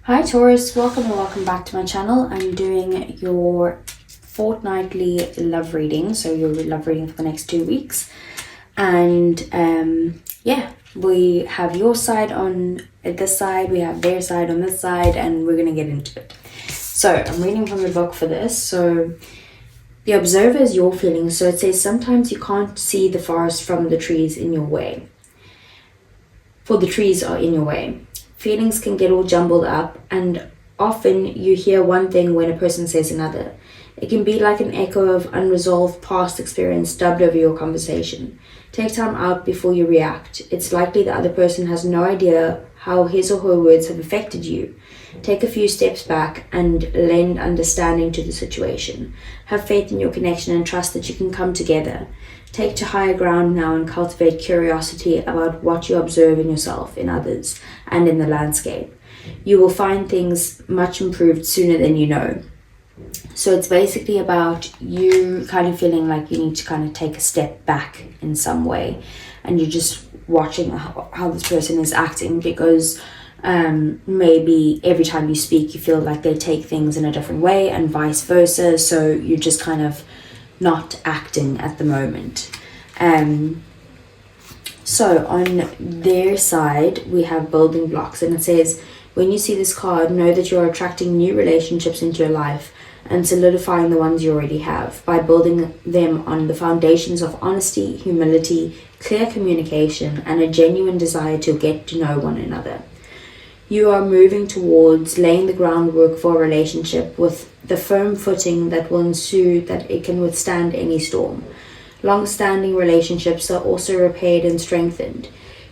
Hi Taurus, welcome and welcome back to my channel. I'm doing your fortnightly love reading, so your love reading for the next 2 weeks. And we have your side on this side, we have their side on this side, and we're going to get into it. So I'm reading from the book for this. So the observer is your feelings. So it says sometimes you can't see the forest from the trees in your way. For the trees are in your way. Feelings can get all jumbled up, and often you hear one thing when a person says another. It can be like an echo of unresolved past experience dubbed over your conversation. Take time out before you react. It's likely the other person has no idea how his or her words have affected you. Take a few steps back and lend understanding to the situation. Have faith in your connection and trust that you can come together. Take to higher ground now and cultivate curiosity about what you observe in yourself, in others, and in the landscape. You will find things much improved sooner than you know. So it's basically about you kind of feeling like you need to kind of take a step back in some way, and you're just watching how this person is acting, because maybe every time you speak you feel like they take things in a different way and vice versa, so you're just kind of not acting at the moment. So on their side we have building blocks, and it says when you see this card, know that you're attracting new relationships into your life and solidifying the ones you already have by building them on the foundations of honesty, humility, clear communication, and a genuine desire to get to know one another. You are moving towards laying the groundwork for a relationship with the firm footing that will ensue that it can withstand any storm. Long-standing relationships are also repaired and strengthened.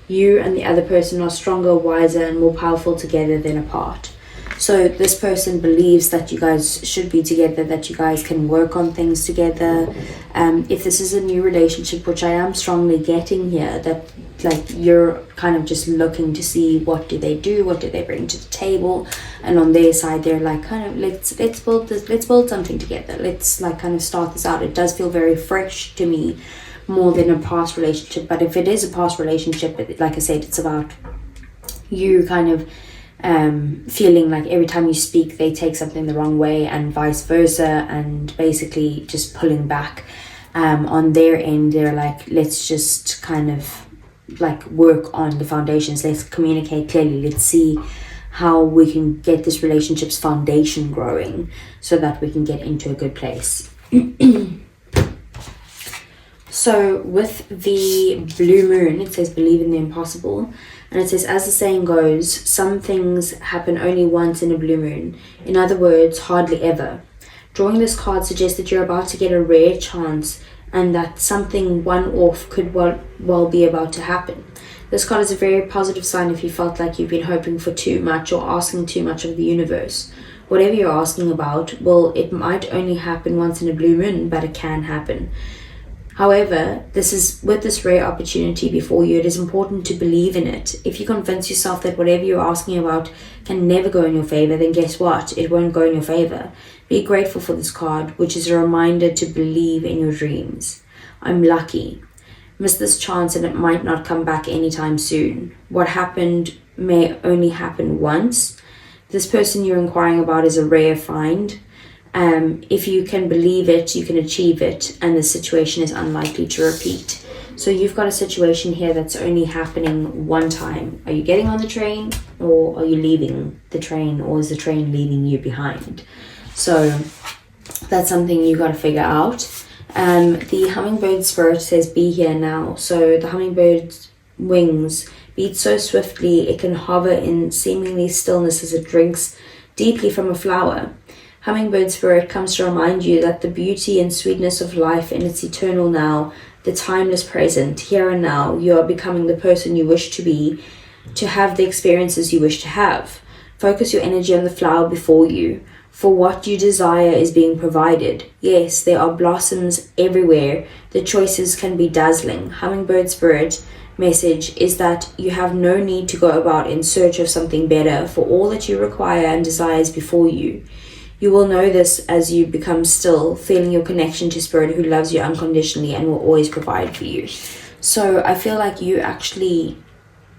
You and the other person are stronger, wiser, and more powerful together than apart. So this person believes that you guys should be together, that you guys can work on things together. If this is a new relationship, which I am strongly getting here, that like you're kind of just looking to see what do they do, what do they bring to the table, and on their side they're like kind of let's build this, let's build something together, let's like kind of start this out. It does feel very fresh to me, more than a past relationship. But if it is a past relationship, like I said, it's about you kind of feeling like every time you speak they take something the wrong way and vice versa, and basically just pulling back. On their end they're like, let's just kind of like work on the foundations, let's communicate clearly, let's see how we can get this relationship's foundation growing so that we can get into a good place. So with the blue moon, it says believe in the impossible. And it says, as the saying goes, some things happen only once in a blue moon. In other words, hardly ever. Drawing this card suggests that you're about to get a rare chance, and that something one-off could well be about to happen. This card is a very positive sign if you felt like you've been hoping for too much or asking too much of the universe. Whatever you're asking about, well, it might only happen once in a blue moon, but it can happen. However, with this rare opportunity before you, it is important to believe in it. If you convince yourself that whatever you're asking about can never go in your favor, then guess what? It won't go in your favor. Be grateful for this card, which is a reminder to believe in your dreams. I'm lucky. Miss this chance and it might not come back anytime soon. What happened may only happen once. This person you're inquiring about is a rare find. If you can believe it, you can achieve it, and the situation is unlikely to repeat. So you've got a situation here that's only happening one time. Are you getting on the train, or are you leaving the train, or is the train leaving you behind? So that's something you got to figure out. The hummingbird spirit says be here now. So the hummingbird's wings beat so swiftly it can hover in seemingly stillness as it drinks deeply from a flower. Hummingbird spirit comes to remind you that the beauty and sweetness of life in its eternal now, the timeless present, here and now, you are becoming the person you wish to be, to have the experiences you wish to have. Focus your energy on the flower before you, for what you desire is being provided. Yes, there are blossoms everywhere. The choices can be dazzling. Hummingbird spirit message is that you have no need to go about in search of something better, for all that you require and desire is before you. You will know this as you become still, feeling your connection to Spirit, who loves you unconditionally and will always provide for you. So I feel like you actually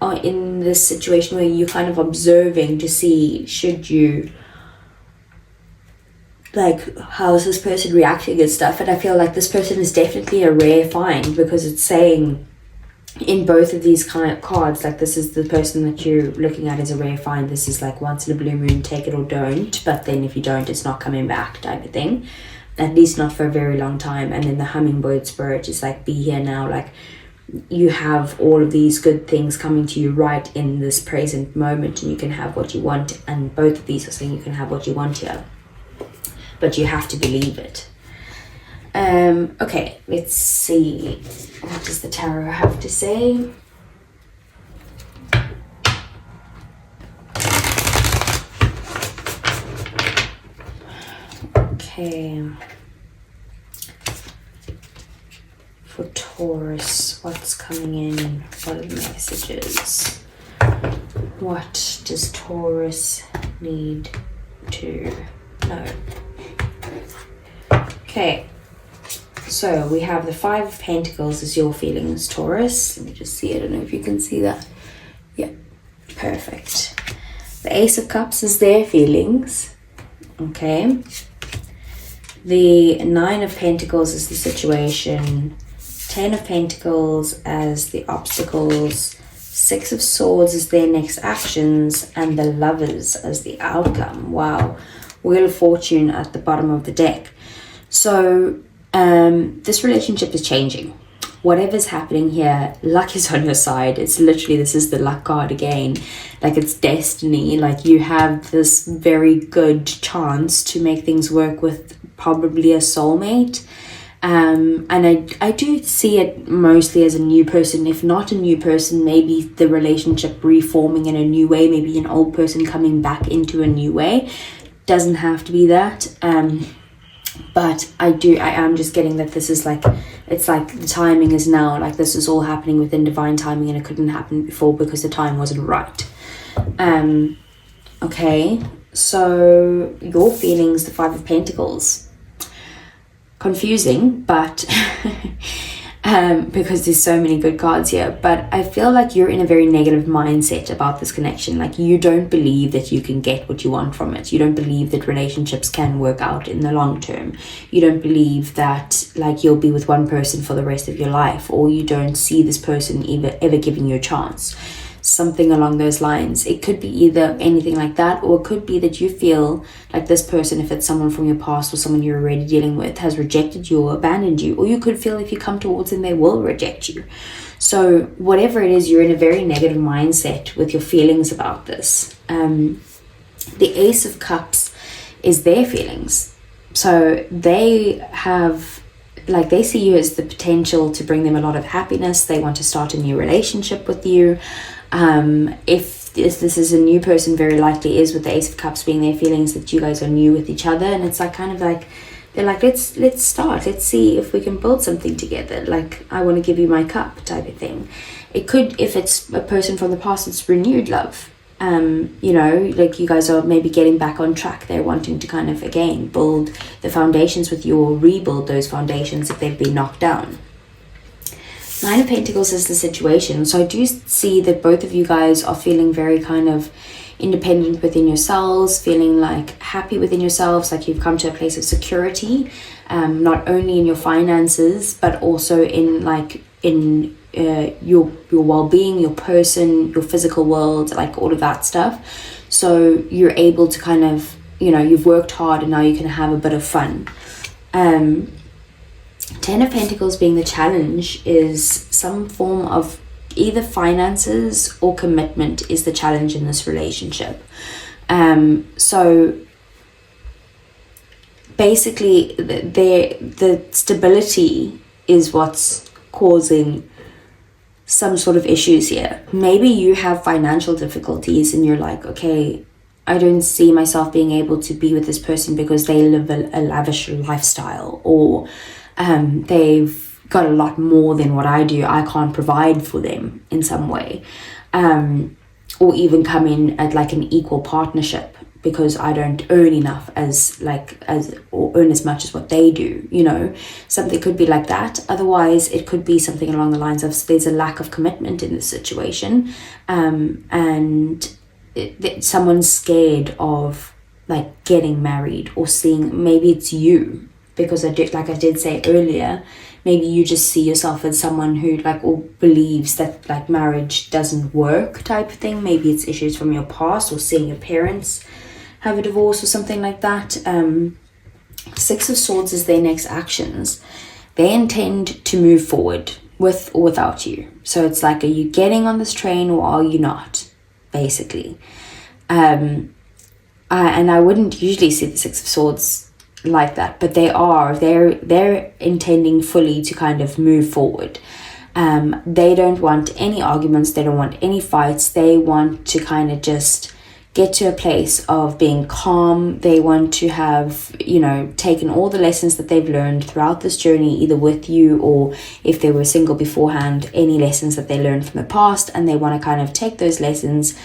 are in this situation where you're kind of observing to see, should you, like, how is this person reacting and stuff. And I feel like this person is definitely a rare find, because it's saying in both of these kind of cards, like, this is the person that you're looking at as a rare find. This is like once in a blue moon, take it or don't, but then if you don't, it's not coming back type of thing, at least not for a very long time. And then the hummingbird spirit is like, be here now, like, you have all of these good things coming to you right in this present moment, and you can have what you want. And both of these are saying you can have what you want here, but you have to believe it. Okay, let's see, what does the tarot have to say? Okay, for Taurus, what's coming in? What are the messages? What does Taurus need to know? Okay, so we have the Five of Pentacles as your feelings, Taurus. Let me just see, I don't know if you can see that. Yeah, perfect. The Ace of Cups is their feelings. Okay. The Nine of Pentacles is the situation. 10 of Pentacles as the obstacles. 6 of Swords is their next actions. And the Lovers as the outcome. Wow. Wheel of Fortune at the bottom of the deck. So this relationship is changing. Whatever's happening here, luck is on your side. It's literally, this is the luck card again. Like, it's destiny. Like, you have this very good chance to make things work with probably a soulmate. And I do see it mostly as a new person. If not a new person, maybe the relationship reforming in a new way. Maybe an old person coming back into a new way. Doesn't have to be that. But I am just getting that this is like, it's like the timing is now, like, this is all happening within divine timing, and it couldn't happen before because the time wasn't right. Okay, so your feelings, the Five of Pentacles. Confusing, but because there's so many good cards here, but I feel like you're in a very negative mindset about this connection. Like, you don't believe that you can get what you want from it. You don't believe that relationships can work out in the long term. You don't believe that, like, you'll be with one person for the rest of your life, or you don't see this person ever giving you a chance. Something along those lines. It could be either anything like that, or it could be that you feel like this person, if it's someone from your past or someone you're already dealing with, has rejected you or abandoned you, or you could feel if you come towards them, they will reject you. So whatever it is, you're in a very negative mindset with your feelings about this. The Ace of Cups is their feelings. So they have, like, they see you as the potential to bring them a lot of happiness. They want to start a new relationship with you. If this is a new person, very likely is with the Ace of Cups being their feelings, that you guys are new with each other, and it's like, kind of like, they're like, let's start, let's see if we can build something together. Like, I want to give you my cup type of thing. It could, if it's a person from the past, it's renewed love. You know, like, you guys are maybe getting back on track. They're wanting to kind of, again, build the foundations with you, or rebuild those foundations if they've been knocked down. Nine of Pentacles is the situation. So I do see that both of you guys are feeling very kind of independent within yourselves, feeling like happy within yourselves, like you've come to a place of security, not only in your finances, but also in, like, in your well-being, your person, your physical world, like all of that stuff. So you're able to kind of, you know, you've worked hard and now you can have a bit of fun. 10 of Pentacles being the challenge is some form of either finances or commitment is the challenge in this relationship. So basically the stability is what's causing some sort of issues here. Maybe you have financial difficulties and you're like, okay, I don't see myself being able to be with this person because they live a lavish lifestyle, or they've got a lot more than what I do. I can't provide for them in some way, or even come in at like an equal partnership. because I don't earn enough or earn as much as what they do, you know. Something could be like that. Otherwise, it could be something along the lines of there's a lack of commitment in this situation, and someone's scared of like getting married or seeing, maybe it's you, because I did say earlier, maybe you just see yourself as someone who or believes that like marriage doesn't work type of thing. Maybe it's issues from your past, or seeing your parents have a divorce or something like that. Six of Swords is their next actions. They intend to move forward with or without you. So it's like, are you getting on this train or are you not, basically? And I wouldn't usually see the Six of Swords like that, but they're intending fully to kind of move forward. They don't want any arguments, they don't want any fights. They want to kind of just get to a place of being calm. They want to have, you know, taken all the lessons that they've learned throughout this journey, either with you or if they were single beforehand, any lessons that they learned from the past, and they want to kind of take those lessons,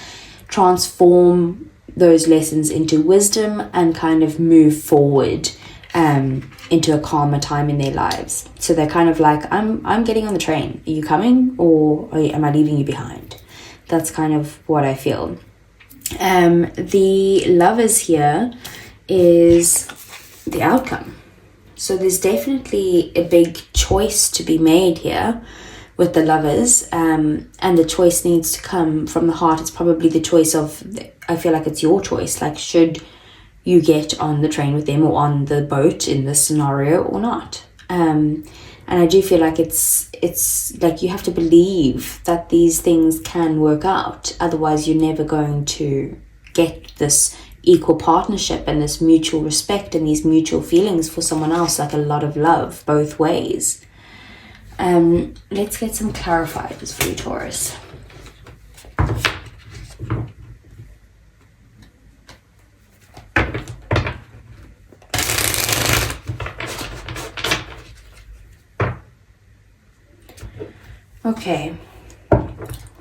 transform those lessons into wisdom, and kind of move forward into a calmer time in their lives. So they're kind of like, I'm getting on the train. Are you coming, or am I leaving you behind? That's kind of what I feel. The Lovers here is the outcome. So there's definitely a big choice to be made here with the Lovers, and the choice needs to come from the heart. It's probably the choice of, I feel like it's your choice, like should you get on the train with them or on the boat in this scenario or not. And I do feel like it's like you have to believe that these things can work out. Otherwise, you're never going to get this equal partnership and this mutual respect and these mutual feelings for someone else, like a lot of love both ways. Let's get some clarifiers for you, Taurus. Okay,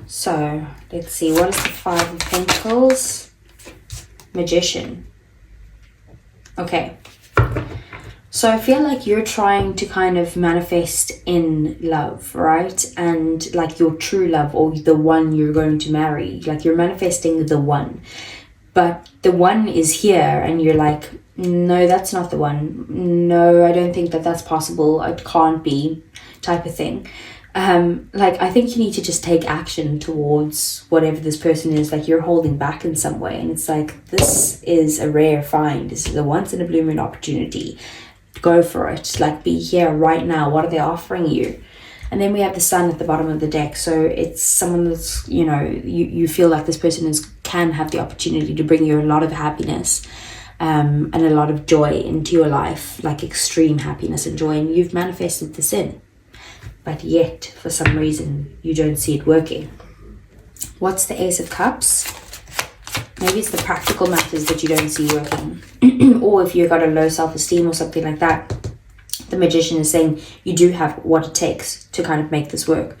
so let's see, what is the Five of Pentacles? Magician. Okay, so I feel like you're trying to kind of manifest in love, right? And like your true love, or the one you're going to marry, like you're manifesting the one, but the one is here and you're like, no, that's not the one. No, I don't think that that's possible. It can't be, type of thing. I think you need to just take action towards whatever this person is. Like you're holding back in some way, and it's like, this is a rare find. This is a once in a blue moon opportunity. Go for it. Like, be here right now. What are they offering you? And then we have the Sun at the bottom of the deck. So it's someone that's, you know, you feel like this person can have the opportunity to bring you a lot of happiness, and a lot of joy into your life, like extreme happiness and joy, and you've manifested this in. But yet, for some reason, you don't see it working. What's the Ace of Cups? Maybe it's the practical matters that you don't see working. Or if you've got a low self-esteem or something like that, the Magician is saying you do have what it takes to kind of make this work.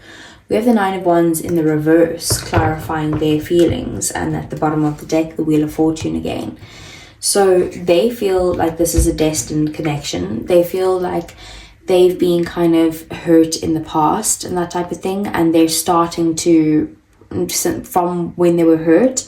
We have the Nine of Wands in the reverse, clarifying their feelings. And at the bottom of the deck, the Wheel of Fortune again. So they feel like this is a destined connection. They feel like they've been kind of hurt in the past and that type of thing, and they're starting to, from when they were hurt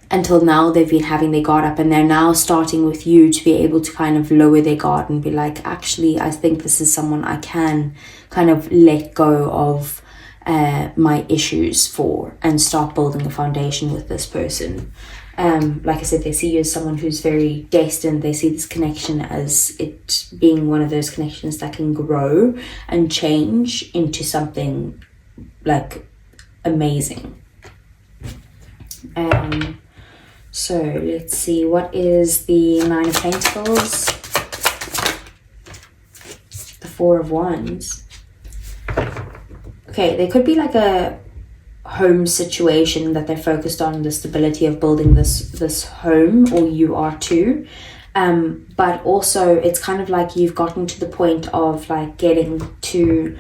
until now, they've been having their guard up, and they're now starting with you to be able to kind of lower their guard and be like, actually, I think this is someone I can kind of let go of my issues for, and start building a foundation with this person. Like I said, they see you as someone who's very destined. They see this connection as it being one of those connections that can grow and change into something like amazing. So let's see, what is the Nine of Pentacles? The Four of Wands. Okay, there could be like a home situation that they're focused on, the stability of building this home, or you are too, but also it's kind of like you've gotten to the point of like getting to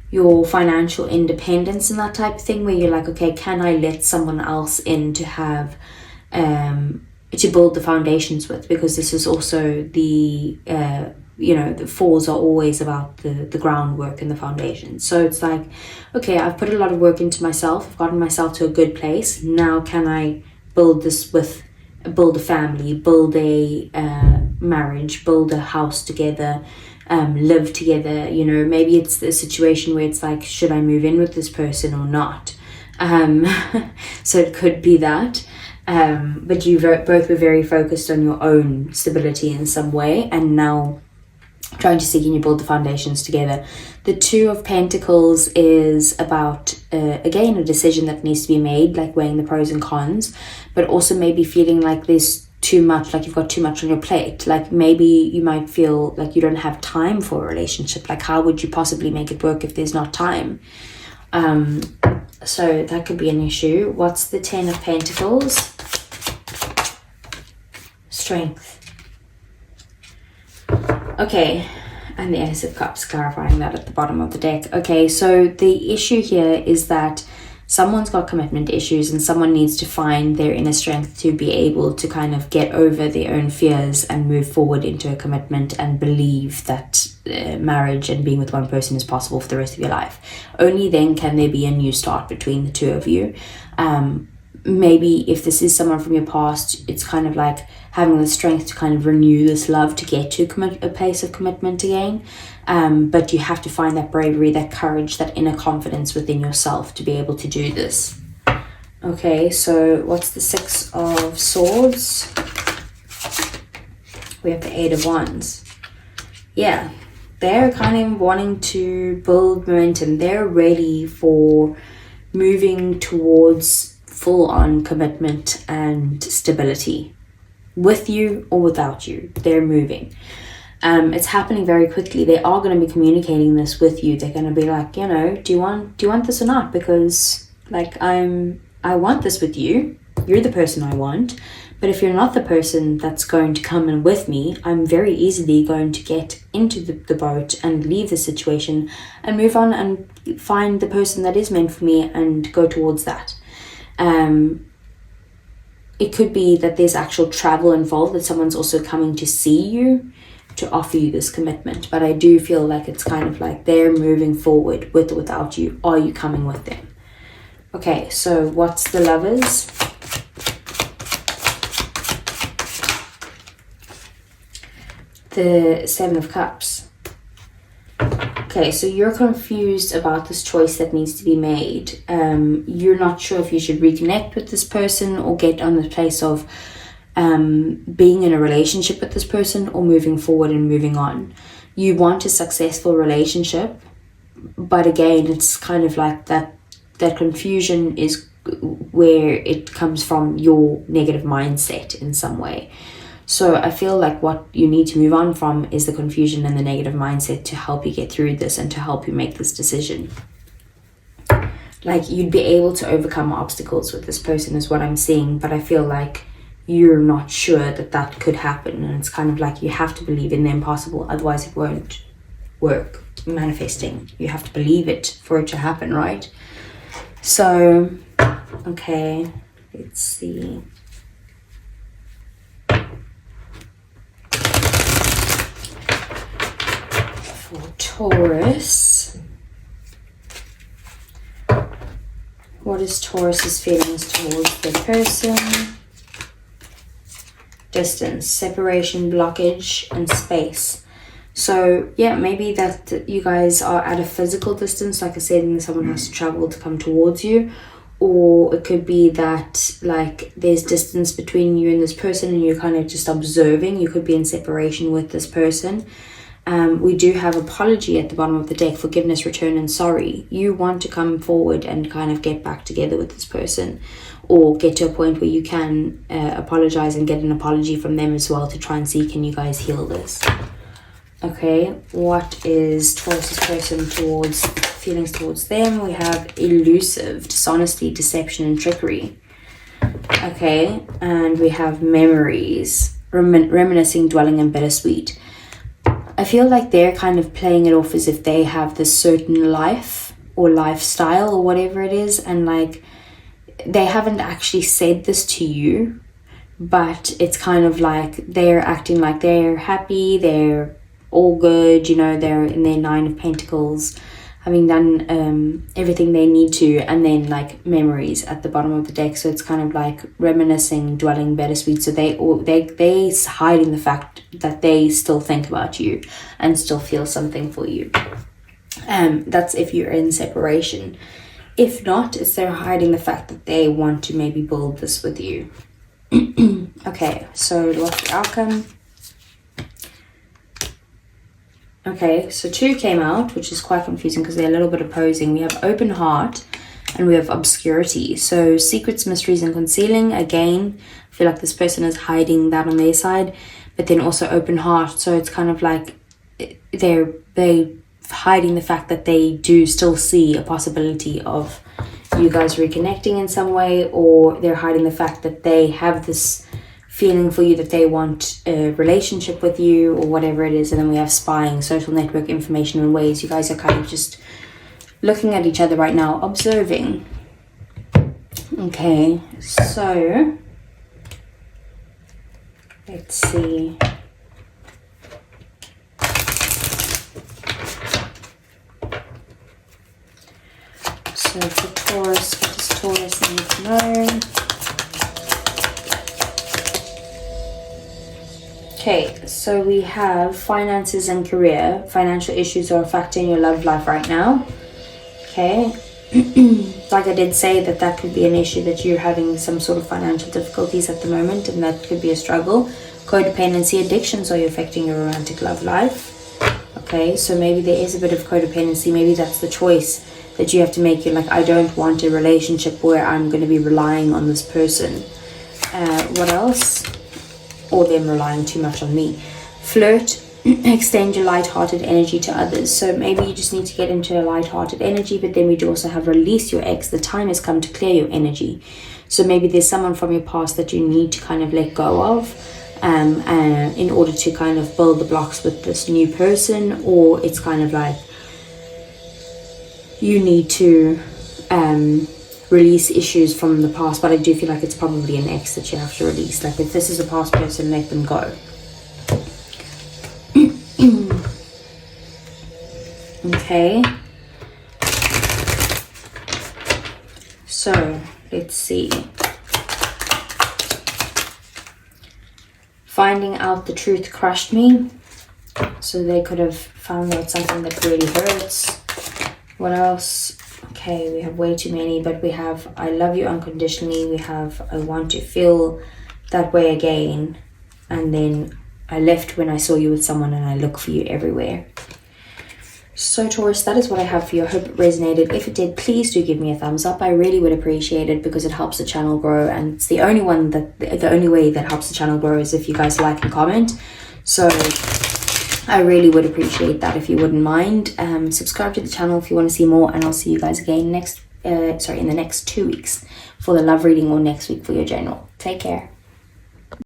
your financial independence and that type of thing, where you're like, okay, can I let someone else in to have to build the foundations with, because this is also the the falls are always about the groundwork and the foundation. So it's like, okay, I've put a lot of work into myself, I've gotten myself to a good place. Now can I build a family, build a marriage, build a house together, live together? Maybe it's a situation where it's like, should I move in with this person or not? So it could be that. But you both were very focused on your own stability in some way, and now trying to seek and you build the foundations together. The Two of Pentacles is about, again, a decision that needs to be made, like weighing the pros and cons, but also maybe feeling like there's too much, like you've got too much on your plate. Like maybe you might feel like you don't have time for a relationship. Like how would you possibly make it work if there's not time? So that could be an issue. What's the Ten of Pentacles? Strength. Okay, and the Ace of Cups, clarifying that at the bottom of the deck. Okay, so the issue here is that someone's got commitment issues, and someone needs to find their inner strength to be able to kind of get over their own fears and move forward into a commitment and believe that marriage and being with one person is possible for the rest of your life. Only then can there be a new start between the two of you. Maybe if this is someone from your past, it's kind of like having the strength to kind of renew this love to get to a place of commitment again. But you have to find that bravery, that courage, that inner confidence within yourself to be able to do this. Okay, so what's the Six of Swords? We have the Eight of Wands. Yeah, they're kind of wanting to build momentum. They're ready for moving towards full-on commitment and stability. With you or without you, they're moving. It's happening very quickly. They are going to be communicating this with you. They're going to be like, do you want this or not? Because like I want this with you. You're the person I want. But if you're not the person that's going to come in with me, I'm very easily going to get into the boat and leave the situation and move on and find the person that is meant for me and go towards that. It could be that there's actual travel involved, that someone's also coming to see you to offer you this commitment. But I do feel like it's kind of like they're moving forward with or without you. Are you coming with them? Okay, so what's the Lovers? The Seven of Cups. Okay, so you're confused about this choice that needs to be made. You're not sure if you should reconnect with this person or get on the place of being in a relationship with this person or moving forward and moving on. You want a successful relationship, but again, it's kind of like that confusion is where it comes from your negative mindset in some way. So I feel like what you need to move on from is the confusion and the negative mindset to help you get through this and to help you make this decision. Like you'd be able to overcome obstacles with this person is what I'm seeing, but I feel like you're not sure that could happen. And it's kind of like you have to believe in the impossible, otherwise it won't work. Manifesting, you have to believe it for it to happen, right? So, okay, let's see. Taurus, what is Taurus's feelings towards the person? Distance, separation, blockage, and space. So yeah, maybe that you guys are at a physical distance, like I said, and someone has to travel to come towards you. Or it could be that like there's distance between you and this person and you're kind of just observing. You could be in separation with this person. We do have apology at the bottom of the deck, forgiveness, return, and sorry. You want to come forward and kind of get back together with this person, or get to a point where you can apologize and get an apology from them as well to try and see, can you guys heal this? Okay, what is Taurus's person towards, feelings towards them? We have elusive, dishonesty, deception, and trickery. Okay, and we have memories, reminiscing, dwelling, and bittersweet. I feel like they're kind of playing it off as if they have this certain life or lifestyle or whatever it is, and like they haven't actually said this to you, but it's kind of like they're acting like they're happy, they're all good, you know, they're in their 9 of Pentacles, having done everything they need to, and then like memories at the bottom of the deck. So it's kind of like reminiscing, dwelling, bittersweet. So they hiding the fact that they still think about you and still feel something for you. That's if you're in separation. If not, it's they're hiding the fact that they want to maybe build this with you. Okay, so what's the outcome? Okay, so 2 came out, which is quite confusing because they're a little bit opposing. We have open heart and we have obscurity. So secrets, mysteries, and concealing. Again, I feel like this person is hiding that on their side, but then also open heart. So it's kind of like they're hiding the fact that they do still see a possibility of you guys reconnecting in some way, or they're hiding the fact that they have this feeling for you, that they want a relationship with you or whatever it is. And then we have spying, social network, information, and ways. You guys are kind of just looking at each other right now, observing. Okay, so let's see. So for Taurus, what does Taurus need to know? Okay, so we have finances and career. Financial issues are affecting your love life right now. Okay, like I did say, that could be an issue, that you're having some sort of financial difficulties at the moment, and that could be a struggle. Codependency, addictions are affecting your romantic love life. Okay, so maybe there is a bit of codependency. Maybe that's the choice that you have to make. You're like, I don't want a relationship where I'm going to be relying on this person. What else? Or them relying too much on me. Flirt, extend your light-hearted energy to others. So maybe you just need to get into a light-hearted energy, but then we do also have release your ex. The time has come to clear your energy. So maybe there's someone from your past that you need to kind of let go of in order to kind of build the blocks with this new person, or it's kind of like you need to release issues from the past. But I do feel like it's probably an ex that you have to release. Like if this is a past person, let them go. Okay, so let's see. Finding out the truth crushed me. So they could have found out something that really hurts. What else? Okay, we have way too many, but we have I love you unconditionally. We have I want to feel that way again. And then I left when I saw you with someone, and I look for you everywhere. So Taurus, that is what I have for you. I hope it resonated. If it did, please do give me a thumbs up. I really would appreciate it, because it helps the channel grow, and it's the only way that helps the channel grow is if you guys like and comment. So I really would appreciate that if you wouldn't mind. Subscribe to the channel if you want to see more, and I'll see you guys again in the next 2 weeks for the love reading, or next week for your general. Take care.